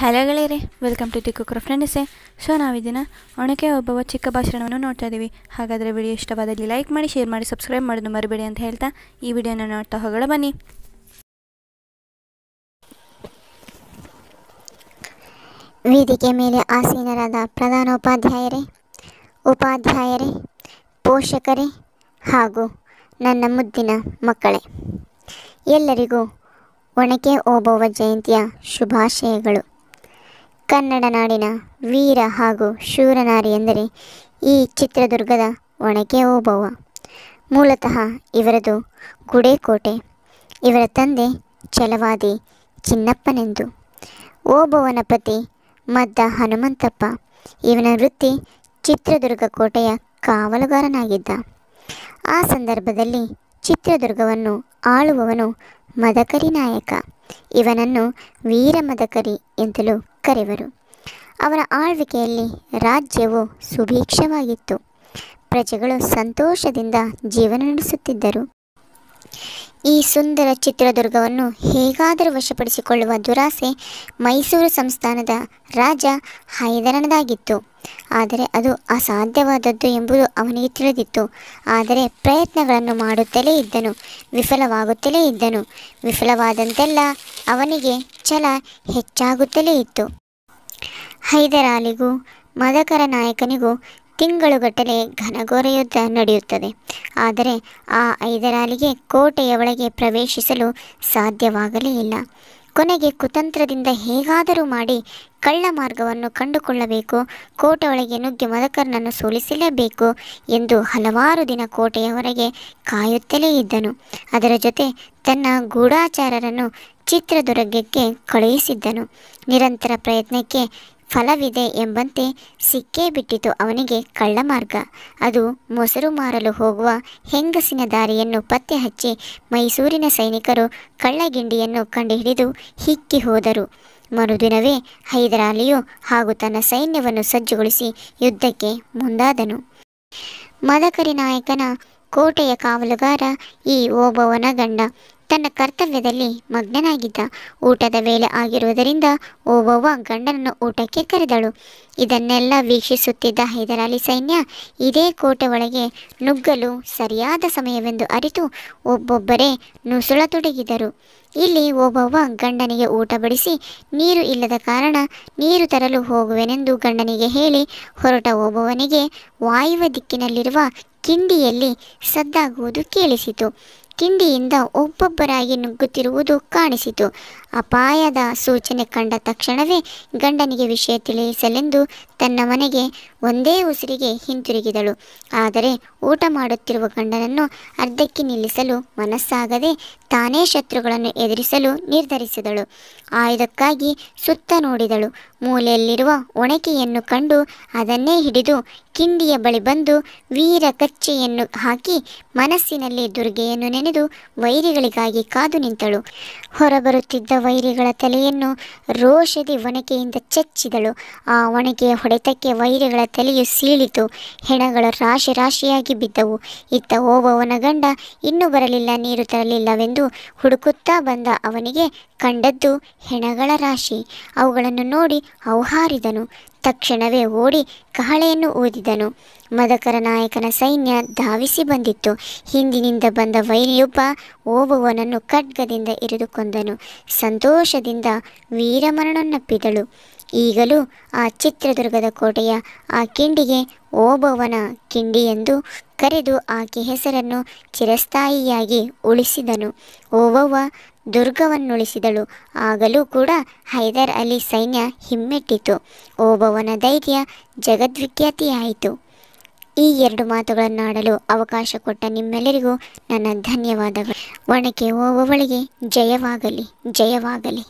Hello ಗೆಳೆಯರೆ, welcome to the cooker ಫ್ರೆಂಡ್ಸೆ. So ನಾವಿದಿನ ಒಣಕೆ ಒಬ್ಬವ ಚಿಕ್ಕ ಭಾಷಣವನ್ನು ನೋಡ್ತಾ ಇದ್ದೀವಿ. ಹಾಗಾದರೆ ವಿಡಿಯೋ ಇಷ್ಟವಾದಲ್ಲಿ ಲೈಕ್ ಮಾಡಿ, ಶೇರ್ ಮಾಡಿ, ಸಬ್ಸ್ಕ್ರೈಬ್ ಮಾಡೋದು ಮರಿಬೇಡಿ ಅಂತ ಹೇಳ್ತಾ ಈ ವಿಡಿಯೋನ ನೋಡ್ತಾ ಹೋಗೋಣ ಬನ್ನಿ. ವೇದಿಕೆ ಮೇಲೆ ಆಸೀನರಾದ ಪ್ರಧಾನೋಪಾಧ್ಯಾಯರೇ, ಉಪಾಧ್ಯಾಯರೇ, ಪೋಷಕರೇ ಹಾಗೂ ನನ್ನ ಮುದ್ದಿನ ಮಕ್ಕಳೇ, ಎಲ್ಲರಿಗೂ ಒಣಕೆ ಓಬವ್ವ ಜಯಂತಿಯ ಶುಭಾಶಯಗಳು. ಕನ್ನಡ ನಾಡಿನ ವೀರ ಹಾಗೂ ಶೂರನಾರಿ ಎಂದರೆ ಈ ಚಿತ್ರದುರ್ಗದ ಒಣಕೆ ಓಬವ್ವ. ಮೂಲತಃ ಇವರದು ಗುಡೇಕೋಟೆ. ಇವರ ತಂದೆ ಛಲವಾದಿ ಚಿನ್ನಪ್ಪನೆಂದು. ಓಬವ್ವನ ಪತಿ ಮದ್ದ ಹನುಮಂತಪ್ಪ. ಇವನ ವೃತ್ತಿ ಚಿತ್ರದುರ್ಗ ಕೋಟೆಯ ಕಾವಲುಗಾರನಾಗಿದ್ದ. ಆ ಸಂದರ್ಭದಲ್ಲಿ ಚಿತ್ರದುರ್ಗವನ್ನು ಆಳುವವನು ಮದಕರಿ ನಾಯಕ. ಇವನನ್ನು ವೀರ ಮದಕರಿ ಎಂತಲೂ ಕರೆವರು. ಅವನ ಆಳ್ವಿಕೆಯಲ್ಲಿ ರಾಜ್ಯವು ಸುಭಿಕ್ಷವಾಗಿತ್ತು. ಪ್ರಜೆಗಳು ಸಂತೋಷದಿಂದ ಜೀವನ ನಡೆಸುತ್ತಿದ್ದರು. ಈ ಸುಂದರ ಚಿತ್ರದುರ್ಗವನ್ನು ಹೇಗಾದರೂ ವಶಪಡಿಸಿಕೊಳ್ಳುವ ದುರಾಸೆ ಮೈಸೂರು ಸಂಸ್ಥಾನದ ರಾಜ ಹೈದರನದಾಗಿತ್ತು. ಆದರೆ ಅದು ಅಸಾಧ್ಯವಾದದ್ದು ಎಂಬುದು ಅವನಿಗೆ ತಿಳಿದಿತ್ತು. ಆದರೆ ಪ್ರಯತ್ನಗಳನ್ನು ಮಾಡುತ್ತಲೇ ಇದ್ದನು, ವಿಫಲವಾಗುತ್ತಲೇ ಇದ್ದನು. ವಿಫಲವಾದಂತೆಲ್ಲ ಅವನಿಗೆ ಛಲ ಹೆಚ್ಚಾಗುತ್ತಲೇ ಇತ್ತು. ಹೈದರಾಲಿಗೂ ಮದಕರ ನಾಯಕನಿಗೂ ತಿಂಗಳುಗಟ್ಟಲೆ ಘನಘೋರ ಯುದ್ಧ ನಡೆಯುತ್ತದೆ. ಆದರೆ ಆ ಹೈದರಾಲಿಗೆ ಕೋಟೆಯ ಒಳಗೆ ಪ್ರವೇಶಿಸಲು ಸಾಧ್ಯವಾಗಲೇ ಇಲ್ಲ. ಕೊನೆಗೆ ಕುತಂತ್ರದಿಂದ ಹೇಗಾದರೂ ಮಾಡಿ ಕಳ್ಳ ಮಾರ್ಗವನ್ನು ಕಂಡುಕೊಳ್ಳಬೇಕು, ಕೋಟೆ ಒಳಗೆ ನುಗ್ಗಿ ಮದಕರನನ್ನು ಸೋಲಿಸಲೇಬೇಕು ಎಂದು ಹಲವಾರು ದಿನ ಕೋಟೆಯ ಹೊರಗೆ ಕಾಯುತ್ತಲೇ ಇದ್ದನು. ಅದರ ಜೊತೆ ತನ್ನ ಗೂಢಚಾರರನ್ನು ಚಿತ್ರದುರ್ಗಕ್ಕೆ ಕಳುಹಿಸಿದ್ದನು. ನಿರಂತರ ಪ್ರಯತ್ನಕ್ಕೆ ಫಲವಿದೆ ಎಂಬಂತೆ ಸಿಕ್ಕೇ ಬಿಟ್ಟಿತು ಅವನಿಗೆ ಕಳ್ಳ ಮಾರ್ಗ. ಅದು ಮೊಸರು ಮಾರಲು ಹೋಗುವ ಹೆಂಗಸಿನ ದಾರಿಯನ್ನು ಪತ್ತೆ ಹಚ್ಚಿ ಮೈಸೂರಿನ ಸೈನಿಕರು ಕಳ್ಳಗಿಂಡಿಯನ್ನು ಕಂಡುಹಿಡಿದು ಹಿಕ್ಕಿ ಹೋದರು. ಮರುದಿನವೇ ಹೈದರಾಲಿಯು ಹಾಗೂ ತನ್ನ ಸೈನ್ಯವನ್ನು ಸಜ್ಜುಗೊಳಿಸಿ ಯುದ್ಧಕ್ಕೆ ಮುಂದಾದನು. ಮದಕರಿ ನಾಯಕನ ಕೋಟೆಯ ಕಾವಲುಗಾರ ಈ ಓಬವ್ವನ ಗಂಡ ತನ್ನ ಕರ್ತವ್ಯದಲ್ಲಿ ಮಗ್ನನಾಗಿದ್ದ. ಊಟದ ವೇಳೆ ಆಗಿರುವುದರಿಂದ ಓಬವ್ವ ಗಂಡನನ್ನು ಊಟಕ್ಕೆ ಕರೆದಳು. ಇದನ್ನೆಲ್ಲ ವೀಕ್ಷಿಸುತ್ತಿದ್ದ ಹೈದರಾಲಿ ಸೈನ್ಯ ಇದೇ ಕೋಟೆ ಒಳಗೆ ನುಗ್ಗಲು ಸರಿಯಾದ ಸಮಯವೆಂದು ಅರಿತು ಒಬ್ಬೊಬ್ಬರೇ ನುಸುಳತೊಡಗಿದರು. ಇಲ್ಲಿ ಓಬವ್ವ ಗಂಡನಿಗೆ ಊಟ ಬಡಿಸಿ ನೀರು ಇಲ್ಲದ ಕಾರಣ ನೀರು ತರಲು ಹೋಗುವೆನೆಂದು ಗಂಡನಿಗೆ ಹೇಳಿ ಹೊರಟ ಓಬವ್ವನಿಗೆ ವಾಯುವ್ಯ ದಿಕ್ಕಿನಲ್ಲಿರುವ ಕಿಂಡಿಯಲ್ಲಿ ಸದ್ದಾಗುವುದು ಕೇಳಿಸಿತು. ಕಿಂಡಿಯಿಂದ ಒಬ್ಬೊಬ್ಬರಾಗಿ ನುಗ್ಗುತ್ತಿರುವುದು ಕಾಣಿಸಿತು. ಅಪಾಯದ ಸೂಚನೆ ಕಂಡ ತಕ್ಷಣವೇ ಗಂಡನಿಗೆ ವಿಷಯ ತಿಳಿಸಲೆಂದು ತನ್ನ ಮನೆಗೆ ಒಂದೇ ಉಸಿರಿಗೆ ಹಿಂತಿರುಗಿದಳು. ಆದರೆ ಊಟ ಮಾಡುತ್ತಿರುವ ಗಂಡನನ್ನು ಅರ್ಧಕ್ಕೆ ನಿಲ್ಲಿಸಲು ಮನಸ್ಸಾಗದೆ ತಾನೇ ಶತ್ರುಗಳನ್ನು ಎದುರಿಸಲು ನಿರ್ಧರಿಸಿದಳು. ಆಯುಧಕ್ಕಾಗಿ ಸುತ್ತ ನೋಡಿದಳು. ಮೂಲೆಯಲ್ಲಿರುವ ಒಣಕೆಯನ್ನು ಕಂಡು ಅದನ್ನೇ ಹಿಡಿದು ಕಿಂಡಿಯ ಬಳಿ ಬಂದು ವೀರ ಕಚ್ಚೆಯನ್ನು ಹಾಕಿ ಮನಸ್ಸಿನಲ್ಲಿ ದುರ್ಗೆಯನ್ನು ನೆನೆದು ವೈರಿಗಳಿಗಾಗಿ ಕಾದು ನಿಂತಳು. ಹೊರಬರುತ್ತಿದ್ದ ವೈರಿಗಳ ತಲೆಯನ್ನು ರೋಷದಿ ಒಣಕೆಯಿಂದ ಚಚ್ಚಿದಳು. ಆ ಒಣಕೆಯ ಹೊಡೆತಕ್ಕೆ ವೈರಿಗಳ ತಲೆಯು ಸೀಳಿತು. ಹೆಣಗಳು ರಾಶಿ ರಾಶಿಯಾಗಿ ಬಿದ್ದವು. ಇತ್ತ ಓಬವ್ವನ ಗಂಡ ಇನ್ನೂ ಬರಲಿಲ್ಲ, ನೀರು ತರಲಿಲ್ಲವೆಂದು ಹುಡುಕುತ್ತಾ ಬಂದ ಅವನಿಗೆ ಕಂಡದ್ದು ಹೆಣಗಳ ರಾಶಿ. ಅವುಗಳನ್ನು ನೋಡಿ ಔಹಾರಿದನು. ತಕ್ಷಣವೇ ಓಡಿ ಕಹಳೆಯನ್ನು ಊದಿದನು. ಮದಕರ ನಾಯಕನ ಸೈನ್ಯ ಧಾವಿಸಿ ಬಂದಿತ್ತು. ಹಿಂದಿನಿಂದ ಬಂದ ವೈರಿಯೊಬ್ಬ ಓಬವ್ವನನ್ನು ಖಡ್ಗದಿಂದ ಇರಿದು ಕೊಂದನು. ಸಂತೋಷದಿಂದ ವೀರಮರಣನ್ನಪ್ಪಿದಳು. ಈಗಲೂ ಆ ಚಿತ್ರದುರ್ಗದ ಕೋಟೆಯ ಆ ಕಿಂಡಿಗೆ ಓಬವ್ವನ ಕಿಂಡಿ ಎಂದು ಕರೆದು ಆಕೆ ಹೆಸರನ್ನು ಚಿರಸ್ಥಾಯಿಯಾಗಿ ಉಳಿಸಿದನು. ಓಬವ್ವ ದುರ್ಗವನ್ನುಳಿಸಿದಳು. ಆಗಲೂ ಕೂಡ ಹೈದರ್ ಅಲಿ ಸೈನ್ಯ ಹಿಮ್ಮೆಟ್ಟಿತು. ಓಬವ್ವನ ಧೈರ್ಯ ಜಗದ್ವಿಖ್ಯಾತಿಯಾಯಿತು. ಈ ಎರಡು ಮಾತುಗಳನ್ನಾಡಲು ಅವಕಾಶ ಕೊಟ್ಟ ನಿಮ್ಮೆಲ್ಲರಿಗೂ ನನ್ನ ಧನ್ಯವಾದಗಳು. ಒಣಕೆ ಓಬವ್ವಳಿಗೆ ಜಯವಾಗಲಿ, ಜಯವಾಗಲಿ.